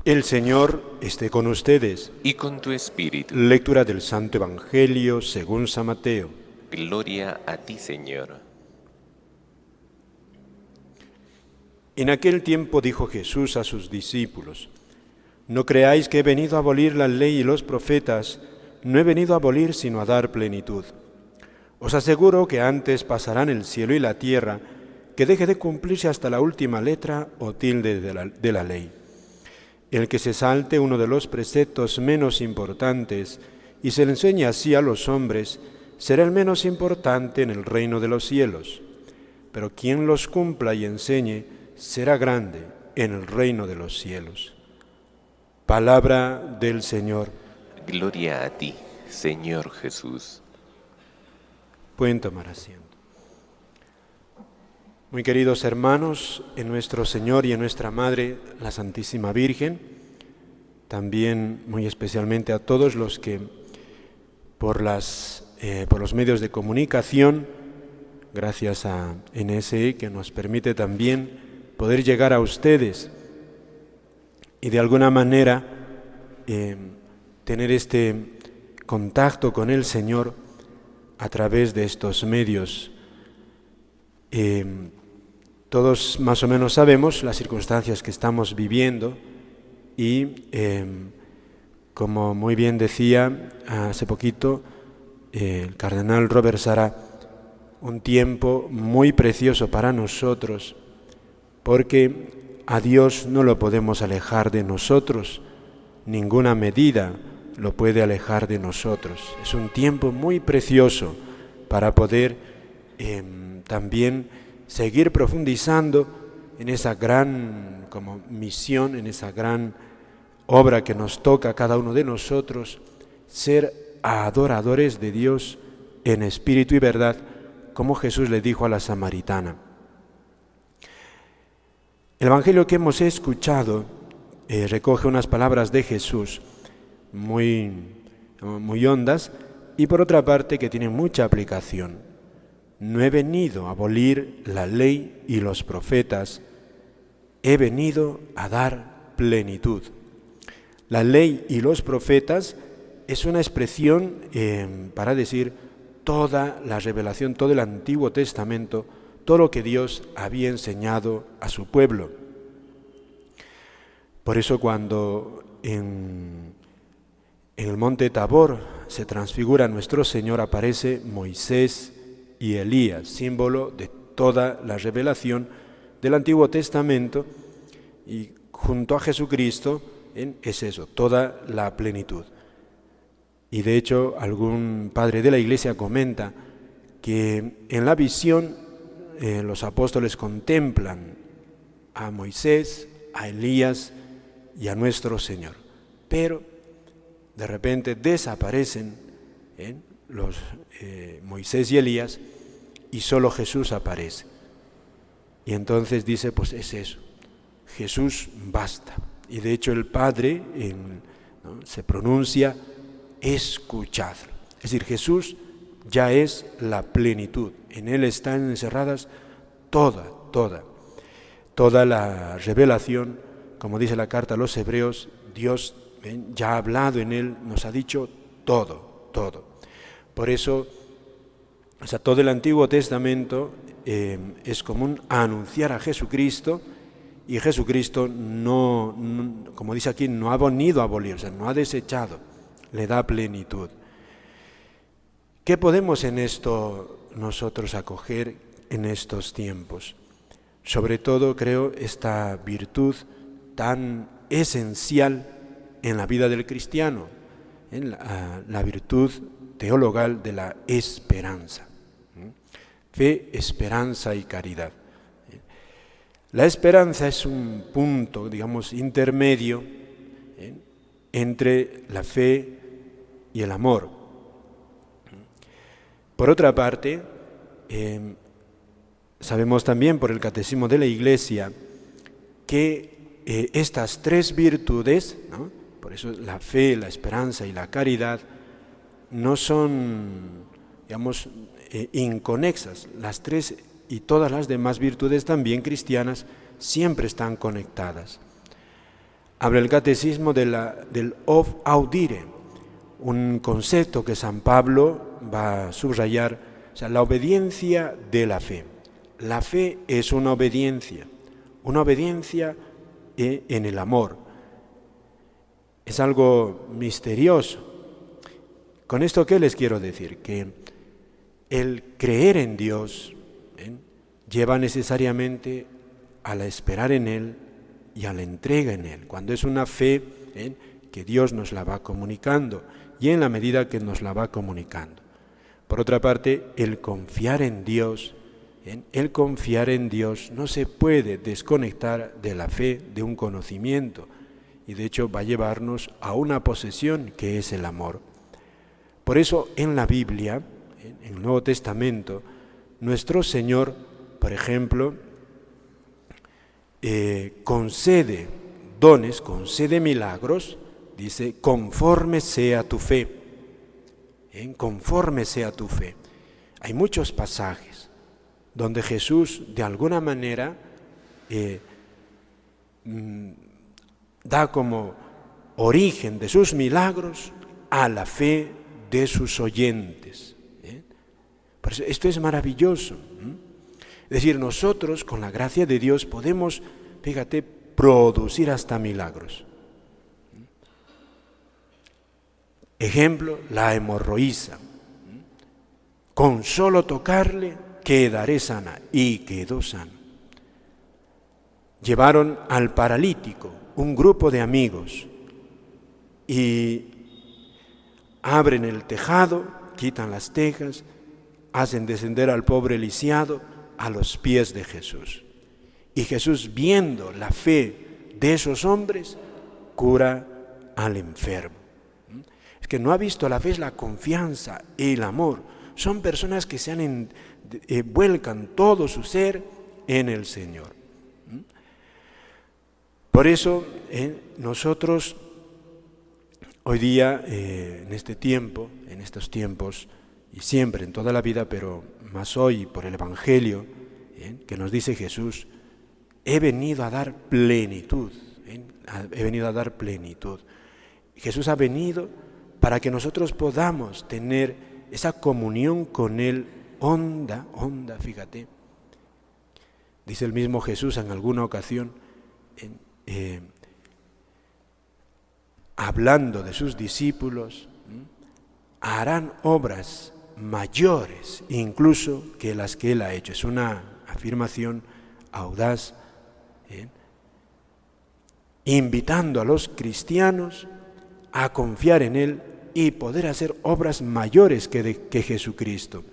El Señor esté con ustedes. Y con tu espíritu. Lectura del Santo Evangelio según San Mateo. Gloria a ti, Señor. En aquel tiempo dijo Jesús a sus discípulos: No creáis que he venido a abolir la ley y los profetas, no he venido a abolir sino a dar plenitud. Os aseguro que antes pasarán el cielo y la tierra, que deje de cumplirse hasta la última letra o tilde de la ley. El que se salte uno de los preceptos menos importantes y se le enseñe así a los hombres, será el menos importante en el reino de los cielos. Pero quien los cumpla y enseñe, será grande en el reino de los cielos. Palabra del Señor. Gloria a ti, Señor Jesús. Pueden tomar asiento. Muy queridos hermanos, en nuestro Señor y en nuestra Madre, la Santísima Virgen, también muy especialmente a todos los que por los medios de comunicación, gracias a NSE, que nos permite también poder llegar a ustedes y de alguna manera tener este contacto con el Señor a través de estos medios. Todos más o menos sabemos las circunstancias que estamos viviendo y, como muy bien decía hace poquito el cardenal Robert Sarah, un tiempo muy precioso para nosotros, porque a Dios no lo podemos alejar de nosotros, ninguna medida lo puede alejar de nosotros. Es un tiempo muy precioso para poder también seguir profundizando en esa gran misión, en esa gran obra que nos toca a cada uno de nosotros, ser adoradores de Dios en espíritu y verdad, como Jesús le dijo a la samaritana. El Evangelio que hemos escuchado recoge unas palabras de Jesús muy hondas y por otra parte que tienen mucha aplicación. No he venido a abolir la ley y los profetas, he venido a dar plenitud. La ley y los profetas es una expresión para decir toda la revelación, todo el Antiguo Testamento, todo lo que Dios había enseñado a su pueblo. Por eso cuando en el monte Tabor se transfigura nuestro Señor, aparece Moisés y Elías, símbolo de toda la revelación del Antiguo Testamento, y junto a Jesucristo es eso, toda la plenitud. Y de hecho algún padre de la Iglesia comenta que en la visión los apóstoles contemplan a Moisés, a Elías y a nuestro Señor, pero de repente desaparecen los Moisés y Elías y solo Jesús aparece. Y entonces dice, pues es eso, Jesús basta. Y de hecho el Padre se pronuncia, escuchadlo. Es decir, Jesús ya es la plenitud. En Él están encerradas toda la revelación. Como dice la carta a los Hebreos, Dios ya ha hablado en Él, nos ha dicho todo. Por eso, todo el Antiguo Testamento es común a anunciar a Jesucristo, y Jesucristo no, como dice aquí, no ha venido a abolir, no ha desechado, le da plenitud. ¿Qué podemos en esto nosotros acoger en estos tiempos? Sobre todo, creo, esta virtud tan esencial en la vida del cristiano, en la virtud teologal de la esperanza. Fe, esperanza y caridad. La esperanza es un punto, digamos, intermedio entre la fe y el amor. Por otra parte, sabemos también por el Catecismo de la Iglesia que estas tres virtudes, ¿no? Por eso la fe, la esperanza y la caridad, no son, digamos, inconexas. Las tres y todas las demás virtudes también cristianas siempre están conectadas. habla el catecismo del ob audire, un concepto que San Pablo va a subrayar, o sea, la obediencia de la fe. La fe es una obediencia en el amor. Es algo misterioso. ¿Con esto qué les quiero decir? Que el creer en Dios lleva necesariamente a la esperar en Él y a la entrega en Él. Cuando es una fe que Dios nos la va comunicando y en la medida que nos la va comunicando. Por otra parte, el confiar en Dios no se puede desconectar de la fe, de un conocimiento, y de hecho va a llevarnos a una posesión que es el amor. Por eso en la Biblia, en el Nuevo Testamento, nuestro Señor, por ejemplo, concede dones, concede milagros, dice, conforme sea tu fe, conforme sea tu fe. Hay muchos pasajes donde Jesús de alguna manera da como origen de sus milagros a la fe de sus oyentes. Por eso esto es maravilloso. Es decir, nosotros con la gracia de Dios podemos, fíjate, producir hasta milagros. Ejemplo, la hemorroísa. Con solo tocarle quedaré sana, y quedó sana. Llevaron al paralítico un grupo de amigos y abren el tejado, quitan las tejas, hacen descender al pobre lisiado a los pies de Jesús. Y Jesús, viendo la fe de esos hombres, cura al enfermo. Es que no ha visto la fe, es la confianza, el amor. Son personas que vuelcan todo su ser en el Señor. Por eso nosotros hoy día, en estos tiempos, y siempre en toda la vida, pero más hoy por el Evangelio, que nos dice Jesús, he venido a dar plenitud. He venido a dar plenitud. Jesús ha venido para que nosotros podamos tener esa comunión con Él honda, fíjate. Dice el mismo Jesús en alguna ocasión, hablando de sus discípulos, harán obras mayores incluso que las que Él ha hecho. Es una afirmación audaz, invitando a los cristianos a confiar en Él y poder hacer obras mayores que Jesucristo.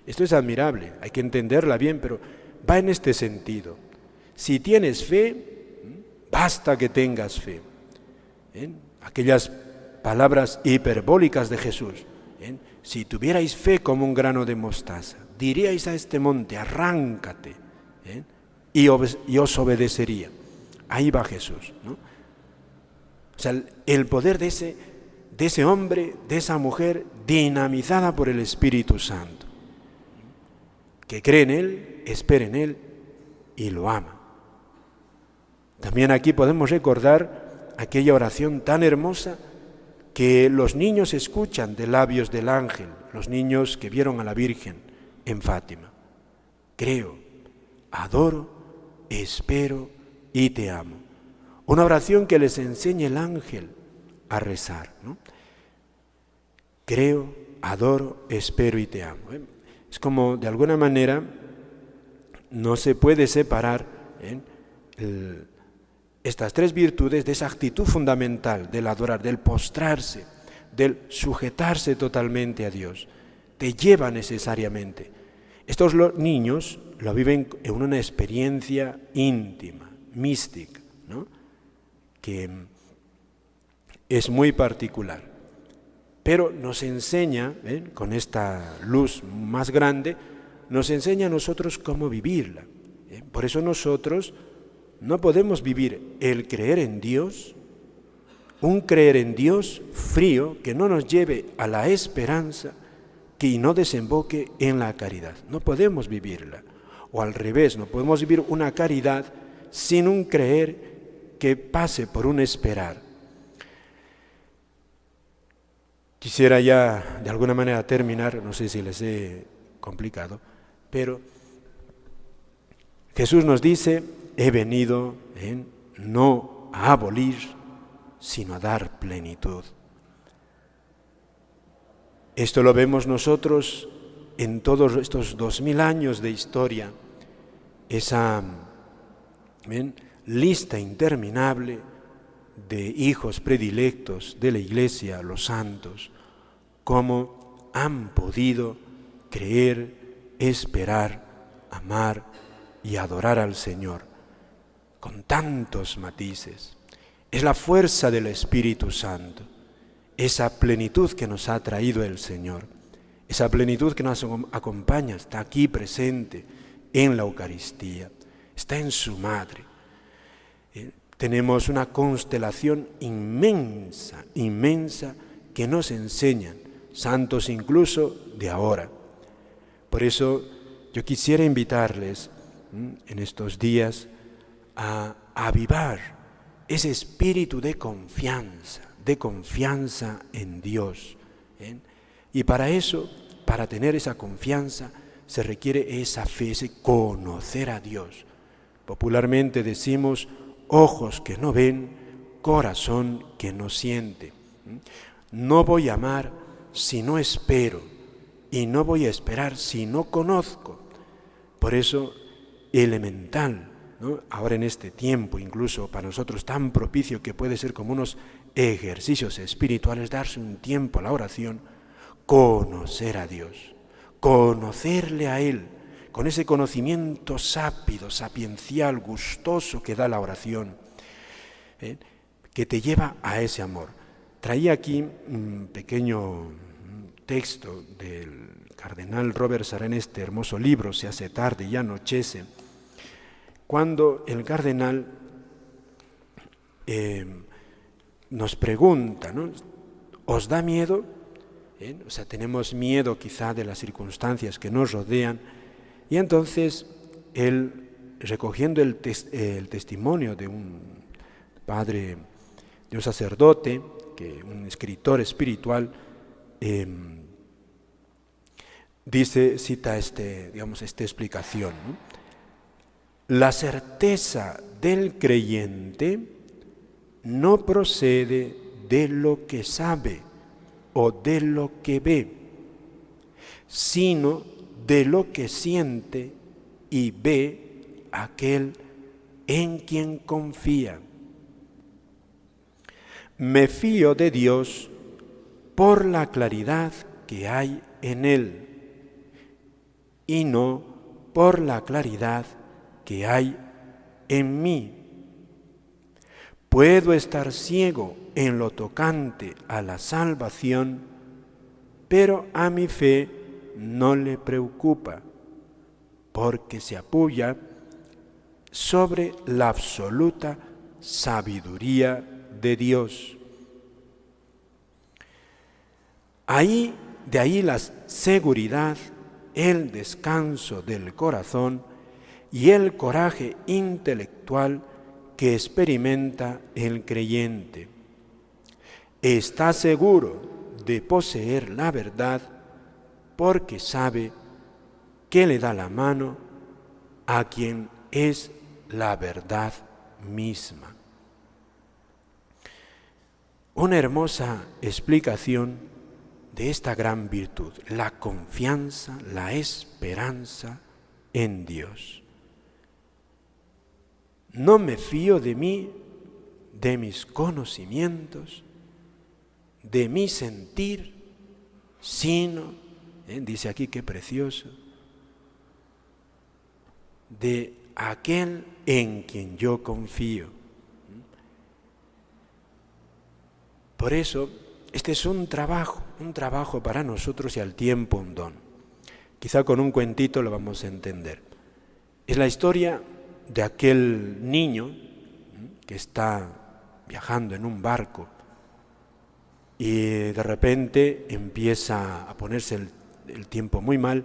Esto es admirable, hay que entenderla bien, pero va en este sentido. Si tienes fe, basta que tengas fe. Aquellas palabras hiperbólicas de Jesús. Si tuvierais fe como un grano de mostaza, diríais a este monte, arráncate, y os obedecería. Ahí va Jesús, ¿no? O sea, el poder de ese hombre, de esa mujer, dinamizada por el Espíritu Santo, que cree en Él, espera en Él y lo ama. También aquí podemos recordar aquella oración tan hermosa que los niños escuchan de labios del ángel, los niños que vieron a la Virgen en Fátima. Creo, adoro, espero y te amo. Una oración que les enseña el ángel a rezar, ¿no? Creo, adoro, espero y te amo. Es como, de alguna manera, no se puede separar estas tres virtudes de esa actitud fundamental del adorar, del postrarse, del sujetarse totalmente a Dios. Te lleva necesariamente. Estos niños lo viven en una experiencia íntima, mística, ¿no? Que es muy particular. Pero nos enseña, con esta luz más grande, nos enseña a nosotros cómo vivirla. Por eso nosotros no podemos vivir el creer en Dios, un creer en Dios frío que no nos lleve a la esperanza que no desemboque en la caridad. No podemos vivirla. O al revés, no podemos vivir una caridad sin un creer que pase por un esperar. Quisiera ya de alguna manera terminar, no sé si les he complicado, pero Jesús nos dice, he venido no a abolir, sino a dar plenitud. Esto lo vemos nosotros en todos estos 2000 años de historia, esa lista interminable de hijos predilectos de la Iglesia, los santos, cómo han podido creer, esperar, amar y adorar al Señor, con tantos matices. Es la fuerza del Espíritu Santo, esa plenitud que nos ha traído el Señor, esa plenitud que nos acompaña, está aquí presente en la Eucaristía, está en su Madre. Tenemos una constelación inmensa, inmensa, que nos enseñan, santos incluso de ahora. Por eso yo quisiera invitarles en estos días a avivar ese espíritu de confianza en Dios. Y para eso, para tener esa confianza, se requiere esa fe, ese conocer a Dios. Popularmente decimos, ojos que no ven, corazón que no siente. No voy a amar si no espero, y no voy a esperar si no conozco. Por eso, elemental, ¿no? Ahora en este tiempo, incluso para nosotros tan propicio que puede ser como unos ejercicios espirituales, darse un tiempo a la oración, conocer a Dios, conocerle a Él, con ese conocimiento sápido, sapiencial, gustoso que da la oración, que te lleva a ese amor. Traía aquí un pequeño texto del cardenal Robert Sarah en este hermoso libro, Se hace tarde y anochece, cuando el cardenal nos pregunta, ¿no? ¿Os da miedo? O sea, tenemos miedo quizá de las circunstancias que nos rodean, y entonces él, recogiendo el testimonio de un padre, de un sacerdote, un escritor espiritual, cita esta explicación, ¿no? La certeza del creyente no procede de lo que sabe o de lo que ve, sino de lo que siente y ve aquel en quien confía. Me fío de Dios por la claridad que hay en Él y no por la claridad que hay en mí. Puedo estar ciego en lo tocante a la salvación, pero a mi fe no le preocupa, porque se apoya sobre la absoluta sabiduría de Dios. De ahí la seguridad, el descanso del corazón y el coraje intelectual que experimenta el creyente. Está seguro de poseer la verdad porque sabe que le da la mano a quien es la verdad misma. Una hermosa explicación de esta gran virtud, la confianza, la esperanza en Dios. No me fío de mí, de mis conocimientos, de mi sentir, sino, dice aquí qué precioso, de aquel en quien yo confío. Por eso, este es un trabajo para nosotros y al tiempo un don. Quizá con un cuentito lo vamos a entender. Es la historia de aquel niño que está viajando en un barco y de repente empieza a ponerse el tiempo muy mal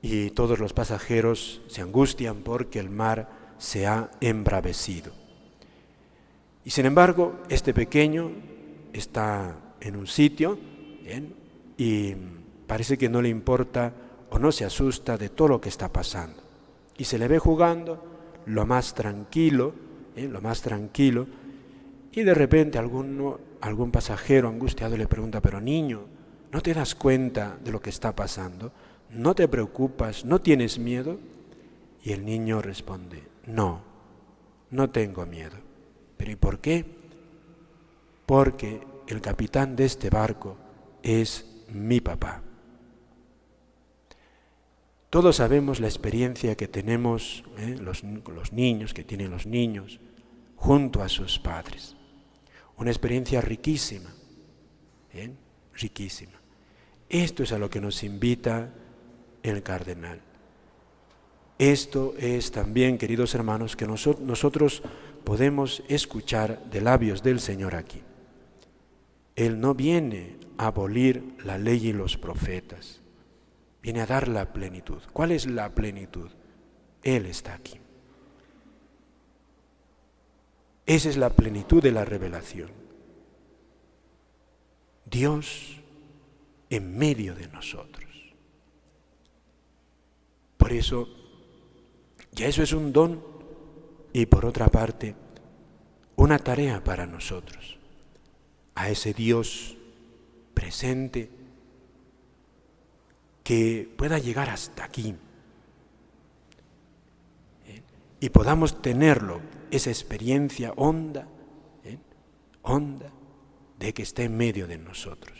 y todos los pasajeros se angustian porque el mar se ha embravecido. Y sin embargo, este pequeño está en un sitio, ¿bien?, y parece que no le importa o no se asusta de todo lo que está pasando. Y se le ve jugando lo más tranquilo, y de repente algún pasajero angustiado le pregunta: pero niño, ¿no te das cuenta de lo que está pasando? ¿No te preocupas? ¿No tienes miedo? Y el niño responde: no tengo miedo. ¿Pero y por qué? Porque el capitán de este barco es mi papá. Todos sabemos la experiencia que tenemos, los niños, que tienen los niños, junto a sus padres. Una experiencia riquísima, riquísima. Esto es a lo que nos invita el cardenal. Esto es también, queridos hermanos, que nosotros podemos escuchar de labios del Señor aquí. Él no viene a abolir la ley y los profetas, viene a dar la plenitud. ¿Cuál es la plenitud? Él está aquí. Esa es la plenitud de la revelación. Dios en medio de nosotros. Por eso, ya eso es un don y por otra parte, una tarea para nosotros. A ese Dios presente que pueda llegar hasta aquí y podamos tenerlo, esa experiencia honda de que está en medio de nosotros.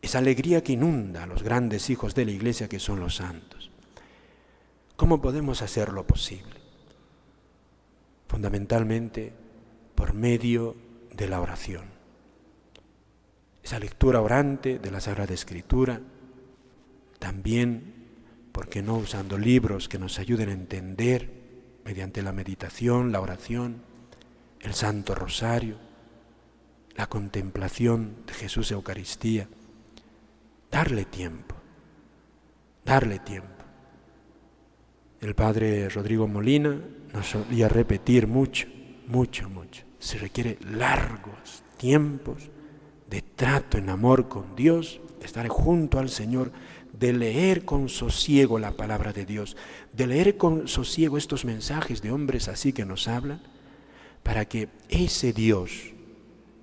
Esa alegría que inunda a los grandes hijos de la Iglesia que son los santos. ¿Cómo podemos hacerlo posible? Fundamentalmente por medio de la oración. Esa lectura orante de la Sagrada Escritura, también, ¿por qué no?, usando libros que nos ayuden a entender mediante la meditación, la oración, el Santo Rosario, la contemplación de Jesús Eucaristía. Darle tiempo. El padre Rodrigo Molina nos solía repetir mucho. Se requiere largos tiempos de trato en amor con Dios, de estar junto al Señor, de leer con sosiego la palabra de Dios, de leer con sosiego estos mensajes de hombres así que nos hablan, para que ese Dios,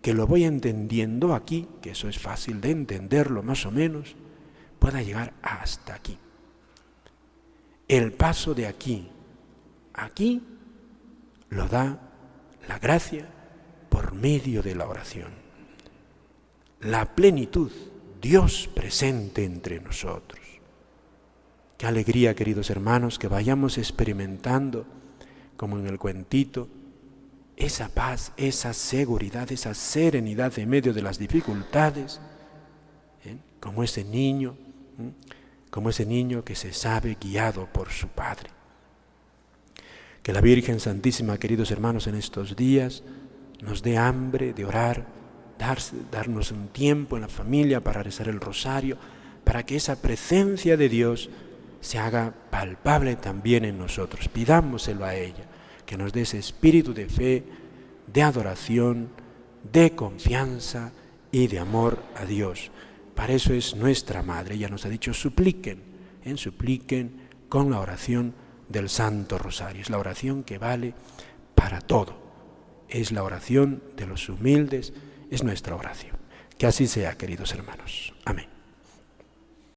que lo voy entendiendo aquí, que eso es fácil de entenderlo más o menos, pueda llegar hasta aquí. El paso de aquí lo da la gracia por medio de la oración. La plenitud, Dios presente entre nosotros. Qué alegría, queridos hermanos, que vayamos experimentando, como en el cuentito, esa paz, esa seguridad, esa serenidad en medio de las dificultades, como ese niño que se sabe guiado por su Padre. Que la Virgen Santísima, queridos hermanos, en estos días nos dé hambre de orar, darnos un tiempo en la familia para rezar el rosario, para que esa presencia de Dios se haga palpable también en nosotros. Pidámoselo a ella, que nos dé ese espíritu de fe, de adoración, de confianza y de amor a Dios. Para eso es nuestra Madre. Ella nos ha dicho: supliquen con la oración del Santo Rosario. Es la oración que vale para todo. Es la oración de los humildes, es nuestra oración. Que así sea, queridos hermanos. Amén.